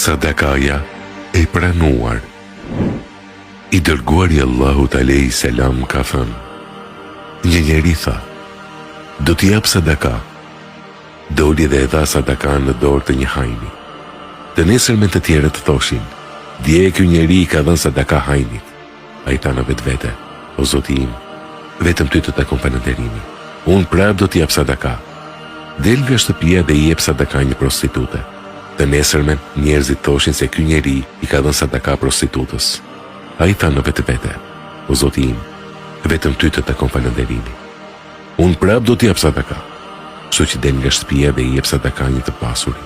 Sadakaja e pranuar. I dërguari Allahut alayhi salam ka thënë: një njeri tha, do t'i jap sadaka. Doli dhe e dha sadaka në dorë të një hajni. Të nesërmen të tjerët thoshin: dje ky njeri i ka dhënë sadaka hajnit. Ai tha në vetvete: o Zoti im, vetëm ty të takon falënderimi. Unë prap do t'i jap sadaka. Del nga shtëpia dhe i jep sadaka një prostitute. Të nesërmen njerëzit thoshin se ky njeri i ka dhënë sadaka prostitutës. Ai tha në vetvete: o Zoti im, vetëm ty të takon falënderimi. Unë prap do t'i jap sadaka. Kështu që del nga shtëpia dhe i jep sadaka një të pasuri.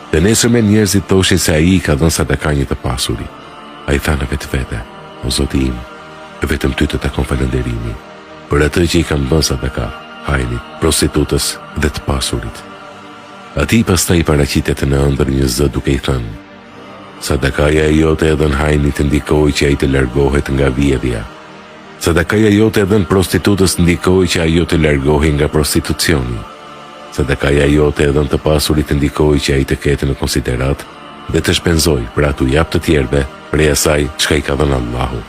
Të nesërmen njerëzit thoshin se ai i ka dhënë sadaka një të pasuri. Ai tha në vetvete: o Zoti im, vetëm ty të takon falënderimi për atë që i kam dhënë sadaka hajnit, prostitutës dhe të pasurit. Ati pastaj i paraqitet në ëndër një zë duke i thënë: sadakaja e jote e dhënë hajnit ndikoi që ai të largohet nga vjedhja. Sadakaja jote e dhënë prostitutës ndikoi që ajo të largohej nga prostitucioni. Sadakaja jote e dhënë të pasurit ndikoi që ai të ketë në konsiderat dhe të shpenzoj për atu jap të tjerëve prej asaj çka i ka dhënë Allahu.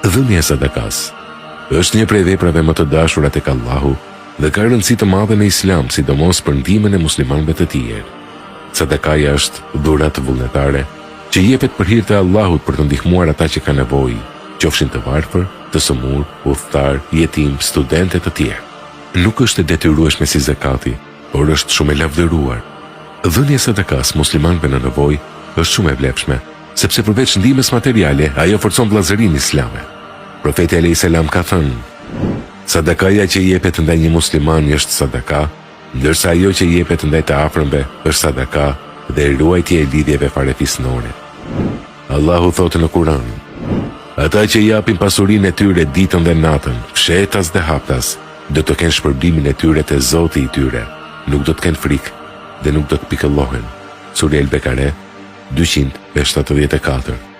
Dhënia e sadakas është një prej veprave më të dashura tek Allahu dhe ka rëndësi të madhe në Islam, sidomos për ndihmën e muslimanëve të tjerë. Sadakaja është dhuratë vullnetare që jepet për hir të Allahut për të ndihmuar ata që kanë nevojë, qofshin të varfër, të sëmur, udhëtar, jetim, studentë të tjerë. Nuk është e detyrueshme si zakati, por është shumë e lavdëruar. Dhënia e sadakas muslimanëve në nevojë është shumë e vlefshme, sepse përveç ndihmës materiale, ajo forcon vëllazërinë islame. Profeti alayhis salam ka thënë: sadakaja që jepet ndaj një muslimani është sadaka, ndërsa ajo që jepet ndaj të afërmve është sadaka dhe ruajtja e lidhjeve farefisnore. Allahu thotë në Kur'an: ata që japin pasurinë e tyre ditën dhe natën, fshetas dhe haptas, do të kenë shpërblimin e tyre te Zoti i tyre, nuk do të kenë frikë dhe nuk do të pikëllohen. Sura El-Bekare 274.